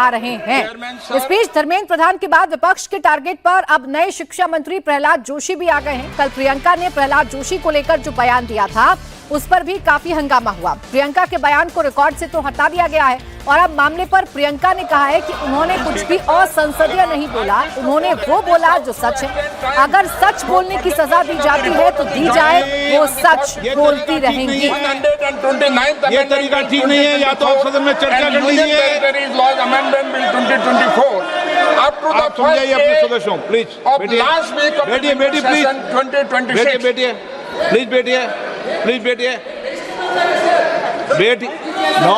आ रहे हैं। इस बीच धर्मेंद्र प्रधान के बाद विपक्ष के टारगेट पर अब नए शिक्षा मंत्री प्रहलाद जोशी भी आ गए हैं। कल प्रियंका ने प्रहलाद जोशी को लेकर जो बयान दिया था उस पर भी काफी हंगामा हुआ। प्रियंका के बयान को रिकॉर्ड से तो हटा दिया गया है और अब मामले पर प्रियंका ने कहा है कि उन्होंने कुछ भी असंसदीय नहीं बोला, उन्होंने वो बोला जो सच है। अगर सच बोलने की सजा दी जाती है तो दी जाए, वो सच बोलती रहेंगी। ये तरीका ठीक नहीं है, या तो आप सदन में चर्चा कर लीजिए। आप समझाइए अपने सदस्यों, प्लीज बैठिए, बैठिए प्लीज, बैठिए प्लीज, बैठिए प्लीज, बैठिए बैठिए। नो,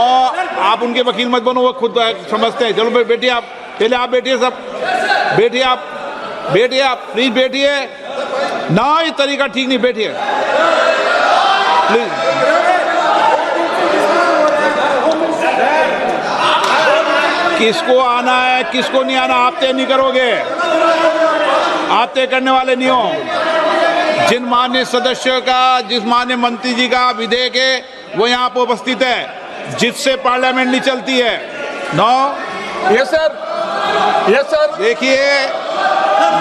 आप उनके वकील मत बनो, वो खुद समझते हैं। चलो बैठिए आप, पहले आप बैठिए, सब बैठिए, आप बैठिए, आप प्लीज बैठिए ना, ये तरीका ठीक नहीं, बैठिए प्लीज। किसको आना है किसको नहीं आना आप तय नहीं करोगे, आप तय करने वाले नहीं हो। जिन मान्य सदस्यों का, जिस मान्य मंत्री जी का विधेयक है वो यहाँ पर उपस्थित है, जिससे पार्लियामेंट नहीं चलती है। No, yes sir, yes sir. देखिए,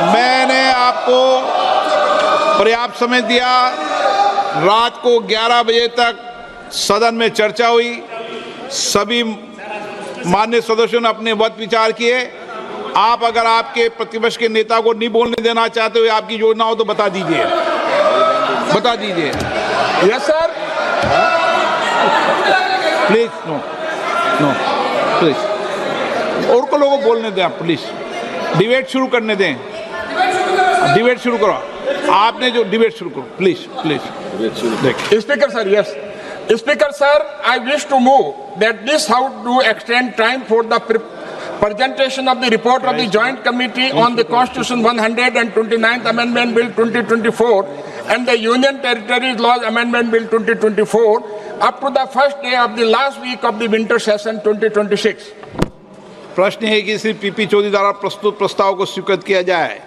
मैंने आपको पर्याप्त समय दिया। रात को 11 बजे तक सदन में चर्चा हुई, सभी मान्य सदस्यों ने अपने मत विचार किए। आप अगर आपके प्रतिपक्ष के नेता को नहीं बोलने देना चाहते हो, आपकी योजना हो तो बता दीजिए, बता दीजिए। Yes sir, please, no no please, और को लोगों को बोलने दें आप, प्लीज डिबेट शुरू करने दें, डिबेट शुरू करो। आपने जो डिबेट शुरू करो, प्लीज प्लीज डिबेट शुरू। देखिए speaker sir, yes speaker sir, I wish to move that this House do extend time for the presentation of the report of the Joint Committee on the Constitution 129th Amendment Bill 2024 and the Union Territories Laws Amendment Bill 2024 up to the first day of the last week of the winter session 2026. प्रश्न है कि Shri PP Chaudhary द्वारा प्रस्तुत प्रस्ताव को स्वीकृत किया जाए।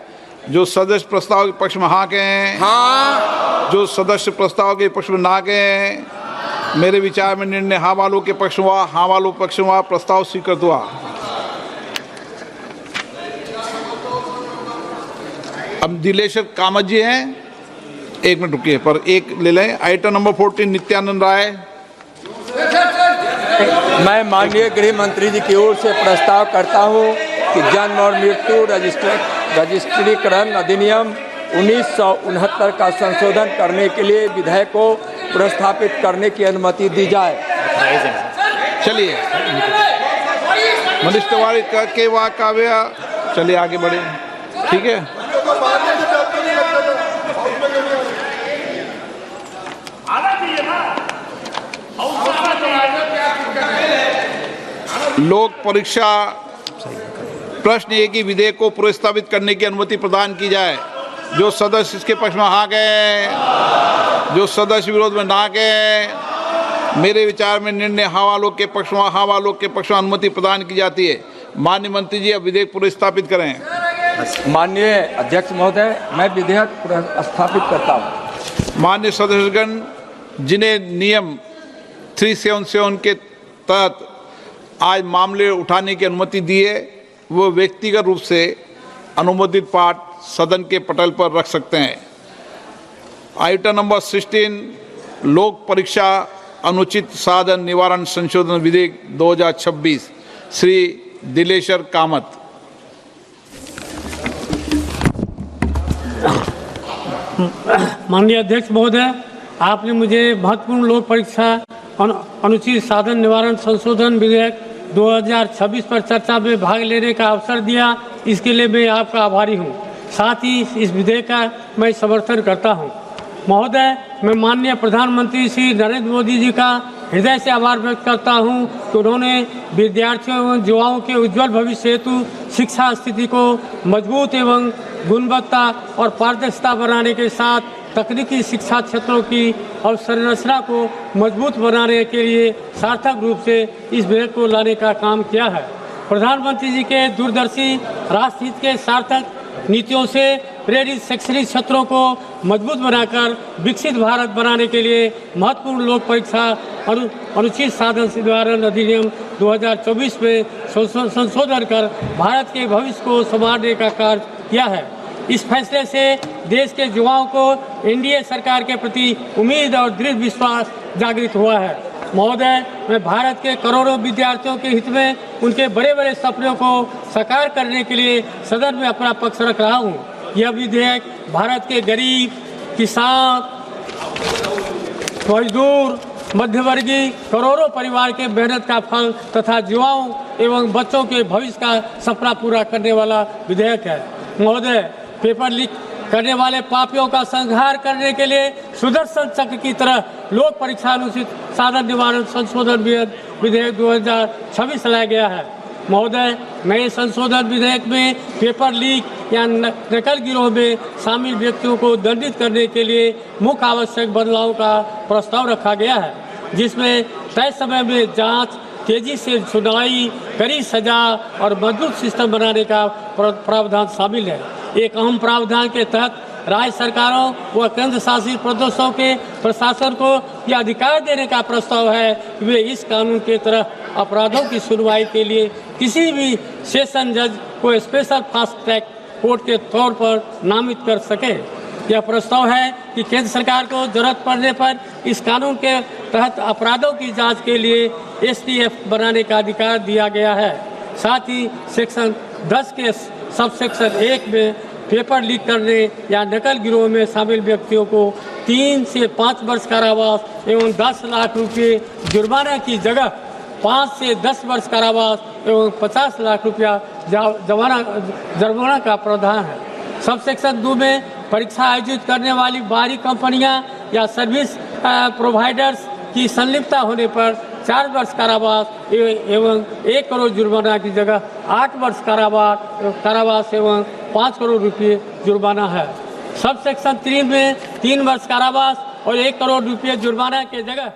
जो सदस्य प्रस्ताव के पक्ष में हाँ कहें, हाँ। जो सदस्य प्रस्ताव के पक्ष में ना कहें। मेरे विचार में निर्णय हाँ वालों के पक्ष हुआ, हाँ वालों के पक्ष हुआ, प्रस्ताव स्वीकृत हुआ। अब दिलेश्वर कामत जी हैं, एक मिनट रुकिए, पर एक ले लें। Item number 14 Nityanand Rai. मैं माननीय गृह मंत्री जी की ओर से प्रस्ताव करता हूं कि जन्म और मृत्यु रजिस्ट्रीकरण अधिनियम 1969 का संशोधन करने के लिए विधेयक को प्रस्तावित करने की अनुमति दी जाए। चलिए मनीष तिवारी के वाकाव्य, चलिए आगे बढ़े, ठीक है। लोक परीक्षा प्रश्न है कि विधेयक को प्रस्तावित करने की अनुमति प्रदान की जाए। जो सदस्य इसके पक्ष में हाँ गए, जो सदस्य विरोध में ना गए। मेरे विचार में निर्णय हाँ वालों के पक्ष में, हाँ वालों के पक्ष में अनुमति प्रदान की जाती है। माननीय मंत्री जी अब विधेयक प्रस्तावित करें। माननीय अध्यक्ष महोदय, मैं विधेयक प्रस्तावित करता हूँ। माननीय सदस्यगण, जिन्हें नियम 377 के तहत आज मामले उठाने की अनुमति दी है, वो व्यक्तिगत रूप से अनुमोदित पाठ सदन के पटल पर रख सकते हैं। आइटम नंबर 16 लोक परीक्षा अनुचित साधन निवारण संशोधन विधेयक 2026, श्री दिलेश्वर कामत। माननीय अध्यक्ष महोदय, आपने मुझे महत्वपूर्ण लोक परीक्षा अनुचित साधन निवारण संशोधन विधेयक 2026 पर चर्चा में भाग लेने का अवसर दिया, इसके लिए मैं आपका आभारी हूं। साथ ही इस विधेयक का मैं समर्थन करता हूं। महोदय, मैं माननीय प्रधानमंत्री श्री नरेंद्र मोदी जी का हृदय से आभार व्यक्त करता हूं कि उन्होंने विद्यार्थियों एवं युवाओं के उज्जवल भविष्य हेतु शिक्षा स्थिति को मजबूत एवं गुणवत्ता और पारदर्शिता बनाने के साथ तकनीकी शिक्षा क्षेत्रों की अवसंरचना को मजबूत बनाने के लिए सार्थक रूप से इस विधेयक को लाने का काम किया है। प्रधानमंत्री जी के दूरदर्शी राष्ट्रहित के सार्थक नीतियों से प्रेरित शैक्षणिक क्षेत्रों को मजबूत बनाकर विकसित भारत बनाने के लिए महत्वपूर्ण लोक परीक्षा अनुचित साधन निवारण अधिनियम 2024 में संशोधन कर भारत के भविष्य को संवारने का कार्य किया है। इस फैसले से देश के युवाओं को एनडीए सरकार के प्रति उम्मीद और दृढ़ विश्वास जागृत हुआ है। महोदय, मैं भारत के करोड़ों विद्यार्थियों के हित में उनके बड़े बड़े सपनों को साकार करने के लिए सदन में अपना पक्ष रख रहा हूँ। यह विधेयक भारत के गरीब, किसान, मजदूर, मध्यवर्गीय करोड़ों परिवार के मेहनत का फल तथा युवाओं एवं बच्चों के भविष्य का सपना पूरा करने वाला विधेयक है। महोदय, पेपर लीक करने वाले पापियों का संहार करने के लिए सुदर्शन चक्र की तरह लोक परीक्षा अनुचित साधन निवारण संशोधन विधेयक 2026 लाया गया है। महोदय, नए संशोधन विधेयक में पेपर लीक या नकल गिरोह में शामिल व्यक्तियों को दंडित करने के लिए मुख्य आवश्यक बदलाव का प्रस्ताव रखा गया है, जिसमें तय समय में जांच, तेजी से सुनवाई, कड़ी सजा और मजबूत सिस्टम बनाने का प्रावधान शामिल है। एक अहम प्रावधान के तहत राज्य सरकारों व केंद्र शासित प्रदेशों के प्रशासन को यह अधिकार देने का प्रस्ताव है कि वे इस कानून के तहत अपराधों की सुनवाई के लिए किसी भी सेशन जज को स्पेशल फास्ट ट्रैक कोर्ट के तौर पर नामित कर सके। यह प्रस्ताव है कि केंद्र सरकार को जरूरत पड़ने पर इस कानून के तहत अपराधों की जांच के लिए STF बनाने का अधिकार दिया गया है। साथ ही सेक्शन 10 के सबसेक्शन 1 में पेपर लीक करने या नकल गिरोह में शामिल व्यक्तियों को 3 से 5 वर्ष कारावास एवं 10 लाख रुपये जुर्माना की जगह 5 से 10 वर्ष कारावास एवं 50 लाख रुपया जुर्माना का प्रावधान है। सबसेक्शन 2 में परीक्षा आयोजित करने वाली बाहरी कंपनियां या सर्विस प्रोवाइडर्स की संलिप्तता होने पर 4 वर्ष कारावास एवं 1 करोड़ जुर्माना की जगह 8 वर्ष कारावास एवं 5 करोड़ रुपये जुर्माना है। सब सेक्शन 3 में 3 वर्ष कारावास और 1 करोड़ रुपये जुर्माना के जगह